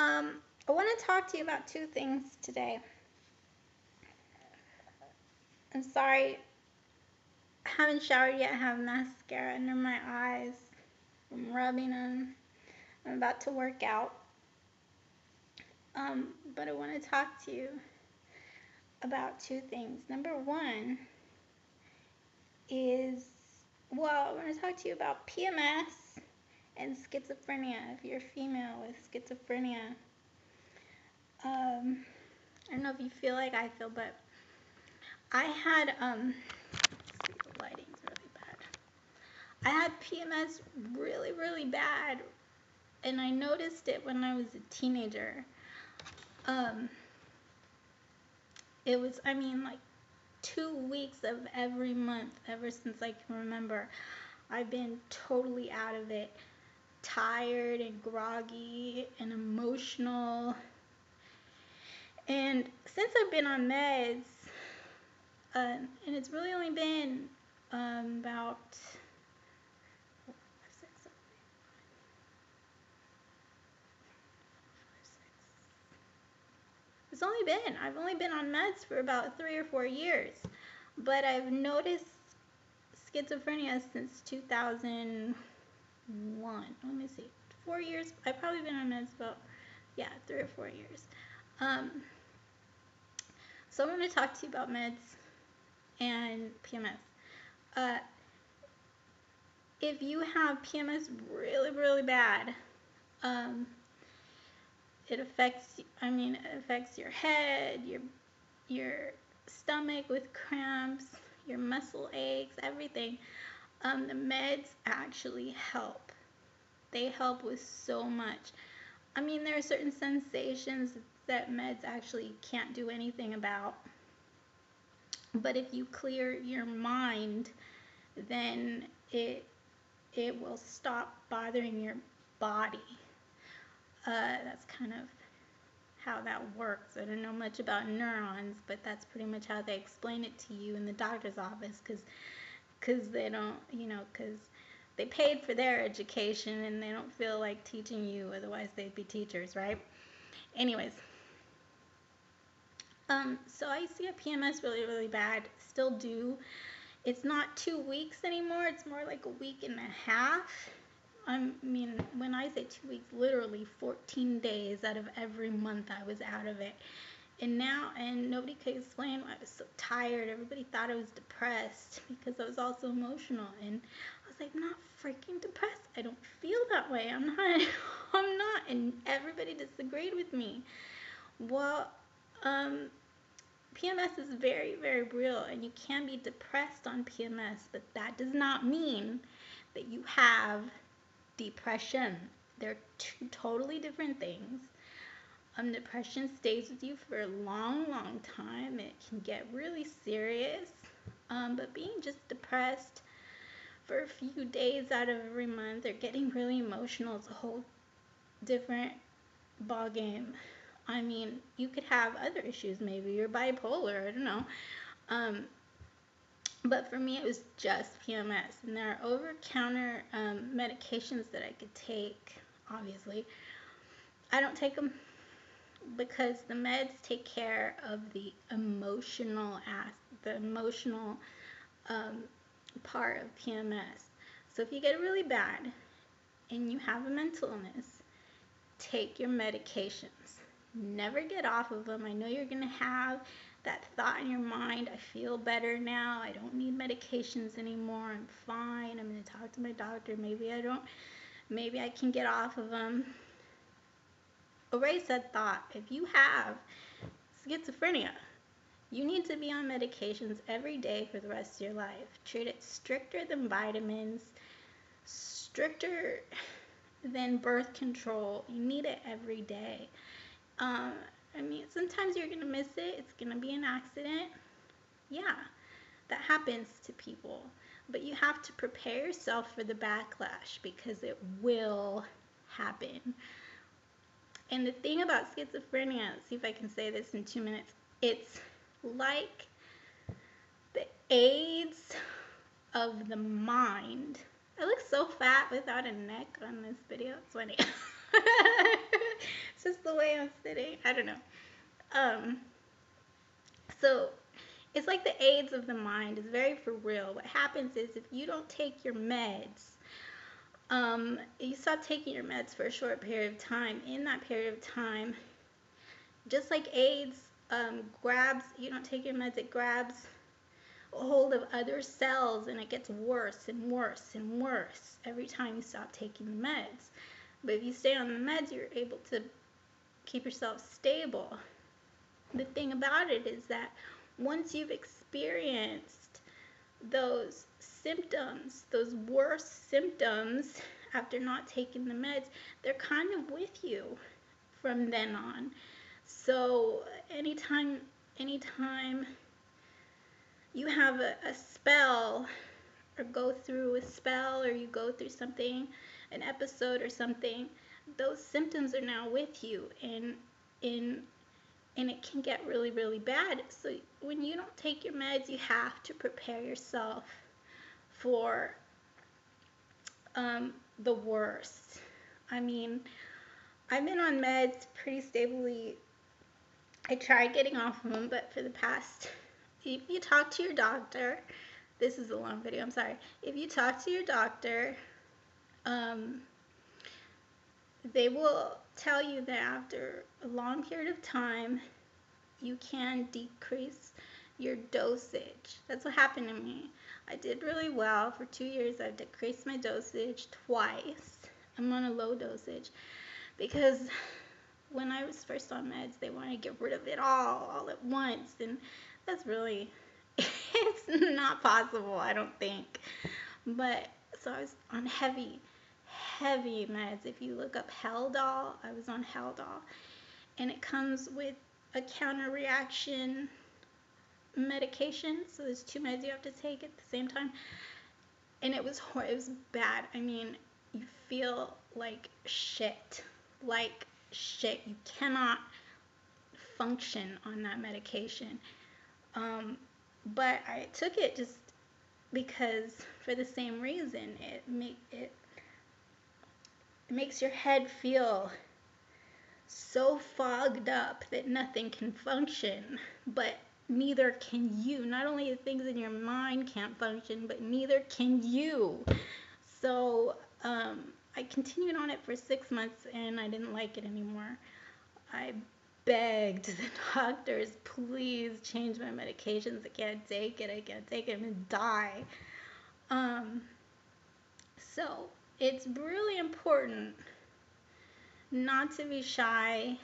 I want to talk to you about two things today. I'm sorry, I haven't showered yet. I have mascara under my eyes. I'm rubbing them. I'm about to work out. But I want to talk to you about two things. Number one is, I want to talk to you about PMS and schizophrenia. If you're female with schizophrenia, I don't know if you feel like I feel, but I had, let's see, the lighting's really bad. I had PMS really, really bad, and I noticed it when I was a teenager. It was, like 2 weeks of every month, ever since I can remember. I've been totally out of it, tired and groggy and emotional. And since I've been on meds, and it's really only been about I've only been on meds for about 3 or 4 years, but I've noticed schizophrenia since 2001. Let me see, 4 years. I've probably been on meds about 3 or 4 years. So I'm going to talk to you about meds and PMS. If you have PMS really, really bad, it affects your head, your stomach with cramps, your muscle aches, everything. The meds actually help. They help with so much. There are certain sensations that meds actually can't do anything about. But if you clear your mind, then it will stop bothering your body. That's kind of how that works. I don't know much about neurons, but that's pretty much how they explain it to you in the doctor's office, because they don't, because they paid for their education and they don't feel like teaching you, otherwise they'd be teachers, right? Anyways, so I used to get PMS really, really bad, still do. It's not 2 weeks anymore, it's more like a week and a half. When I say 2 weeks, literally 14 days out of every month I was out of it. And nobody could explain why I was so tired. Everybody thought I was depressed because I was also emotional. And I was like, I'm not freaking depressed. I don't feel that way. I'm not. And everybody disagreed with me. Well, PMS is very, very real, and you can be depressed on PMS, but that does not mean that you have depression. They're two totally different things. Depression stays with you for a long, long time. It can get really serious. But being just depressed for a few days out of every month or getting really emotional is a whole different ball game. You could have other issues. Maybe you're bipolar. I don't know. But for me, it was just PMS. And there are over-counter medications that I could take, obviously. I don't take them because the meds take care of the emotional part of PMS. So if you get it really bad and you have a mental illness, take your medications. Never get off of them. I know you're going to have that thought in your mind, I feel better now, I don't need medications anymore, I'm fine, I'm going to talk to my doctor, maybe I can get off of them. Erase that thought. If you have schizophrenia, you need to be on medications every day for the rest of your life. Treat it stricter than vitamins, stricter than birth control. You need it every day. Sometimes you're going to miss it. It's going to be an accident. Yeah, that happens to people. But you have to prepare yourself for the backlash because it will happen. And the thing about schizophrenia, let's see if I can say this in 2 minutes, it's like the AIDS of the mind. I look so fat without a neck on this video. It's funny. It's just the way I'm sitting. I don't know. Um, so it's like the AIDS of the mind. It's very for real. What happens is if you don't take your meds, you stop taking your meds for a short period of time. In that period of time, just like AIDS grabs, you don't take your meds, it grabs a hold of other cells and it gets worse and worse and worse every time you stop taking the meds. But if you stay on the meds, you're able to keep yourself stable. The thing about it is that once you've experienced those symptoms, those worse symptoms after not taking the meds, they're kind of with you from then on. So anytime you have a spell or go through a spell or you go through something, an episode or something, those symptoms are now with you and it can get really, really bad. So when you don't take your meds, you have to prepare yourself for the worst. I mean, I've been on meds pretty stably. I tried getting off of them, but for the past, if you talk to your doctor, this is a long video, I'm sorry. If you talk to your doctor, they will tell you that after a long period of time, you can decrease your dosage. That's what happened to me. I did really well. For 2 years, I've decreased my dosage twice. I'm on a low dosage because when I was first on meds, they wanted to get rid of it all at once, and that's really, it's not possible, I don't think. But, so I was on heavy meds. If you look up Haldol, I was on Haldol, and it comes with a counter reaction medication, so there's 2 meds you have to take at the same time, and it was bad. I mean, you feel like shit. You cannot function on that medication. But I took it just because, for the same reason, it makes your head feel so fogged up that nothing can function, but neither can you. Not only the things in your mind can't function, but neither can you. So I continued on it for 6 months, and I didn't like it anymore. I begged the doctors, please change my medications. I can't take it. I'm going to die. So it's really important not to be shy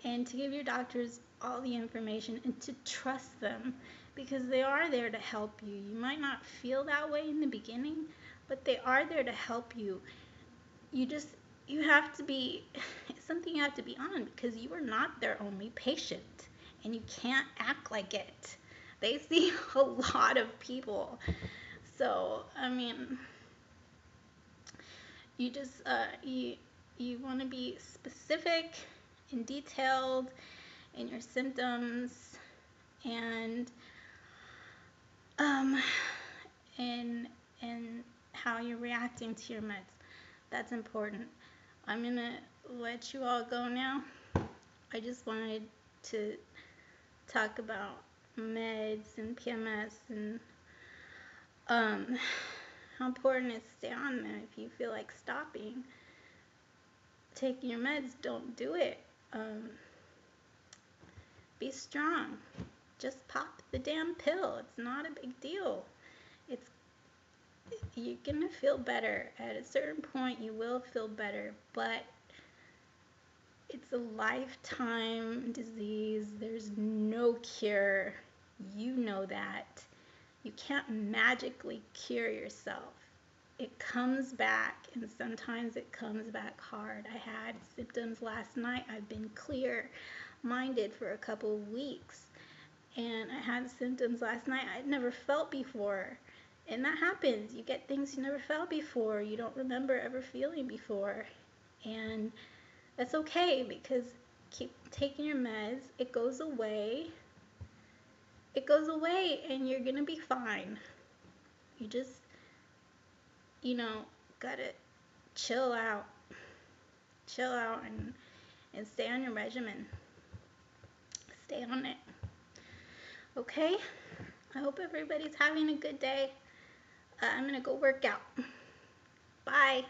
and to give your doctors all the information and to trust them, because they are there to help you. You might not feel that way in the beginning, but they are there to help you. You have to be, it's something you have to be on, because you are not their only patient and you can't act like it. They see a lot of people. So, I mean, you just, you want to be specific and detailed in your symptoms and how you're reacting to your meds. That's important. I'm gonna let you all go now. I just wanted to talk about meds and PMS and how important it is to stay on them. If you feel like stopping taking your meds, don't do it. Be strong. Just pop the damn pill. It's not a big deal. You're gonna feel better. At a certain point, you will feel better, but it's a lifetime disease. There's no cure. You know that. You can't magically cure yourself. It comes back, and sometimes it comes back hard. I had symptoms last night. I've been clear-minded for a couple of weeks, and I had symptoms last night I'd never felt before. And that happens. You get things you never felt before. You don't remember ever feeling before. And that's okay, because keep taking your meds. It goes away. It goes away, and you're going to be fine. You just, gotta chill out. chill out and stay on your regimen. Stay on it. Okay? I hope everybody's having a good day. I'm going to go work out. Bye.